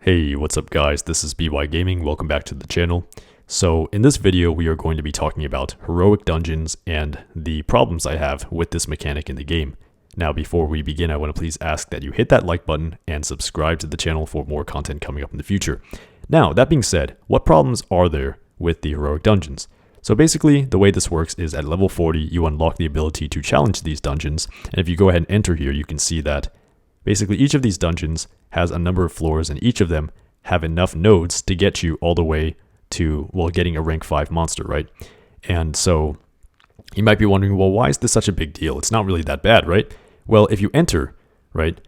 Hey, what's up guys? This is BY Gaming. Welcome back to the channel. So in this video, we are going to be talking about heroic dungeons and the problems I have with this mechanic in the game. Now, before we begin, I want to please ask that you hit that like button and subscribe to the channel for more content coming up in the future. Now, that being said, what problems are there with the heroic dungeons? So basically, the way this works is at level 40, you unlock the ability to challenge these dungeons. And if you go ahead and enter here, you can see that basically each of these dungeons has a number of floors, and each of them have enough nodes to get you all the way to, well, getting a rank 5 monster, right? And so you might be wondering, well, why is this such a big deal? It's not really that bad, right? Well, if you enter, right,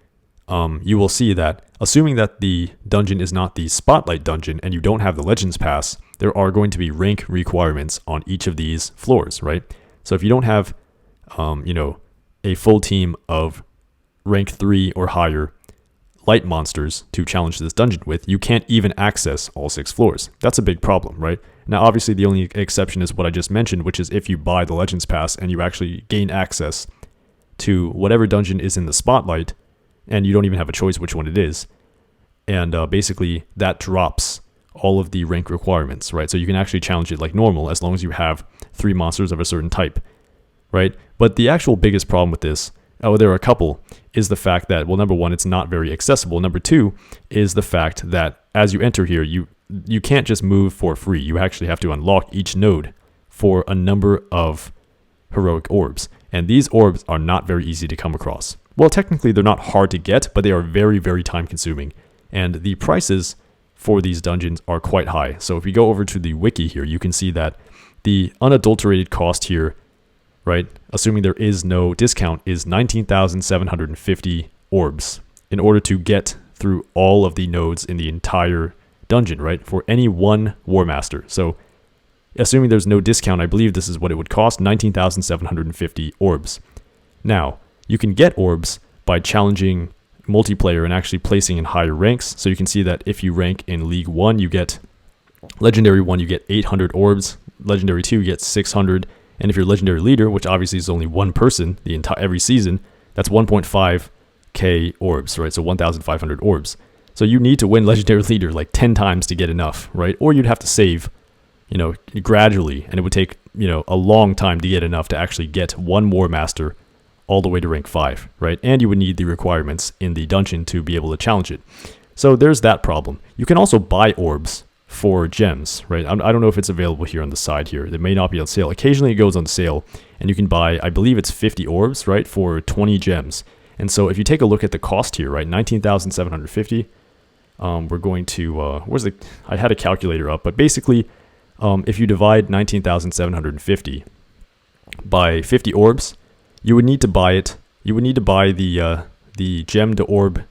you will see that, assuming that the dungeon is not the spotlight dungeon and you don't have the Legends Pass, there are going to be rank requirements on each of these floors, right? So if you don't have, a full team of rank 3 or higher light monsters to challenge this dungeon with, you can't even access all 6 floors. That's a big problem, right? Now, obviously, the only exception is what I just mentioned, which is if you buy the Legends Pass and you actually gain access to whatever dungeon is in the spotlight, and you don't even have a choice which one it is. And basically, that drops all of the rank requirements, right? So you can actually challenge it like normal as long as you have 3 monsters of a certain type, right? But the actual biggest problem with this, there are a couple, is the fact that, well, number one, it's not very accessible. Number two is the fact that as you enter here, you can't just move for free. You actually have to unlock each node for a number of heroic orbs. And these orbs are not very easy to come across. Well, technically, they're not hard to get, but they are very, very time consuming. And the prices for these dungeons are quite high. So if we go over to the wiki here, you can see that the unadulterated cost here, right, assuming there is no discount, is 19,750 orbs in order to get through all of the nodes in the entire dungeon, right, for any one Warmaster. So assuming there's no discount, I believe this is what it would cost, 19,750 orbs. Now, you can get orbs by challenging multiplayer and actually placing in higher ranks. So you can see that if you rank in League 1, you get Legendary 1, you get 800 orbs, Legendary 2, you get 600, and if you're Legendary Leader, which obviously is only one person every season, that's 1.5k orbs, right? So 1,500 orbs. So you need to win Legendary Leader like 10 times to get enough, right? Or you'd have to save, gradually, and it would take, a long time to get enough to actually get one Warmaster all the way to rank 5, right? And you would need the requirements in the dungeon to be able to challenge it. So there's that problem. You can also buy orbs for gems, right? I don't know if it's available here on the side here. It may not be on sale. Occasionally it goes on sale, and you can buy, I believe it's 50 orbs, right, for 20 gems. And so if you take a look at the cost here, right, 19,750, we're going to, I had a calculator up, but basically, if you divide 19,750 by 50 orbs, you would need to buy the gem to orb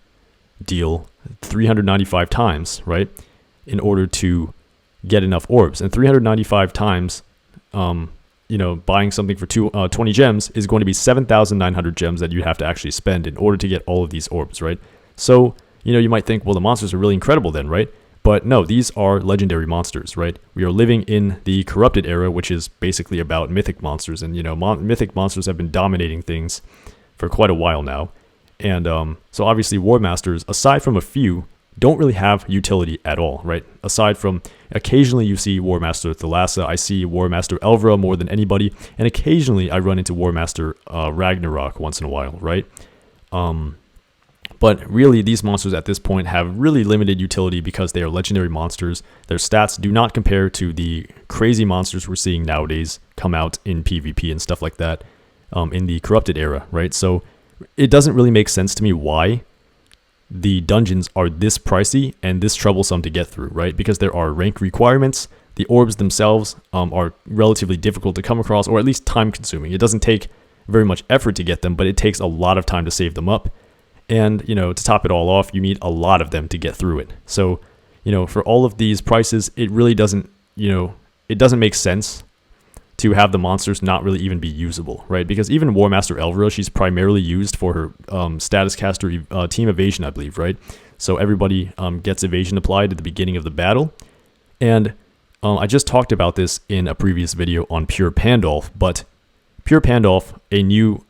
deal 395 times, right, in order to get enough orbs. And 395 times, buying something for 20 gems is going to be 7,900 gems that you have to actually spend in order to get all of these orbs, right? So, you might think, well, the monsters are really incredible then, right? But no, these are legendary monsters, right? We are living in the corrupted era, which is basically about mythic monsters. And, mythic monsters have been dominating things for quite a while now. And so obviously Warmasters, aside from a few, don't really have utility at all, right? Aside from occasionally you see Warmaster Thalassa, I see Warmaster Elvra more than anybody, and occasionally I run into Warmaster Ragnarok once in a while, right? But really, these monsters at this point have really limited utility because they are legendary monsters. Their stats do not compare to the crazy monsters we're seeing nowadays come out in PvP and stuff like that in the corrupted era, right? So it doesn't really make sense to me why the dungeons are this pricey and this troublesome to get through, right? Because there are rank requirements. The orbs themselves are relatively difficult to come across, or at least time consuming. It doesn't take very much effort to get them, but it takes a lot of time to save them up. And, to top it all off, you need a lot of them to get through it. So, for all of these prices, it really doesn't, it doesn't make sense to have the monsters not really even be usable, right? Because even Warmaster Elvra, she's primarily used for her status caster team evasion, I believe, right? So everybody gets evasion applied at the beginning of the battle. And I just talked about this in a previous video on Pure Pandolf, but Pure Pandolf, a new,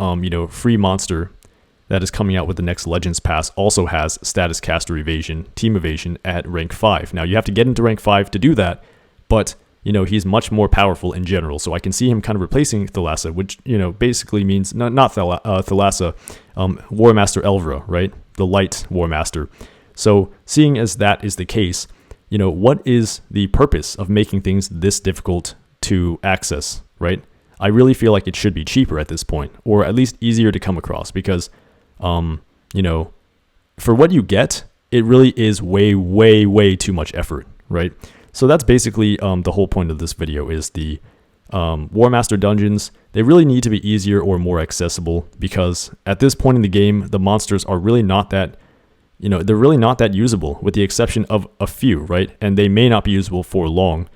free monster that is coming out with the next Legends Pass also has status caster evasion, team evasion at rank 5. Now you have to get into rank 5 to do that, but you know, he's much more powerful in general. So I can see him kind of replacing Thalassa, which, you know, basically means not Thalassa, Warmaster Elvra, right? The light Warmaster. So seeing as that is the case, you know, what is the purpose of making things this difficult to access, right? I really feel like it should be cheaper at this point, or at least easier to come across, because, you know, for what you get, it really is way, way, way too much effort, right? So that's basically the whole point of this video is the Warmaster dungeons. They really need to be easier or more accessible, because at this point in the game, the monsters are really not that, you know, they're really not that usable, with the exception of a few, right? And they may not be usable for long,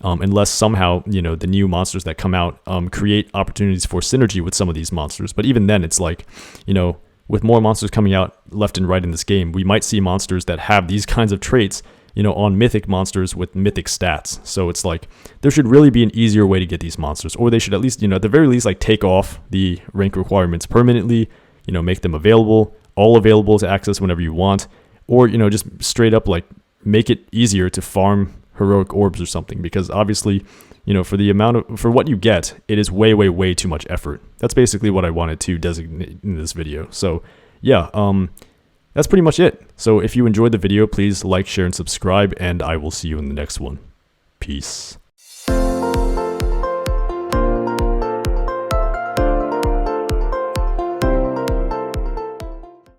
unless somehow, you know, the new monsters that come out create opportunities for synergy with some of these monsters. But even then, it's like, you know, with more monsters coming out left and right in this game, we might see monsters that have these kinds of traits, you know, on mythic monsters with mythic stats. So it's like, there should really be an easier way to get these monsters, or they should at least, you know, at the very least, like take off the rank requirements permanently, you know, make them available, all available to access whenever you want, or, you know, just straight up like make it easier to farm heroic orbs or something, because obviously, you know, for the amount of, for what you get, it is way, way, way too much effort. That's basically what I wanted to designate in this video. So yeah, that's pretty much it. So if you enjoyed the video, please like, share, and subscribe, and I will see you in the next one. Peace.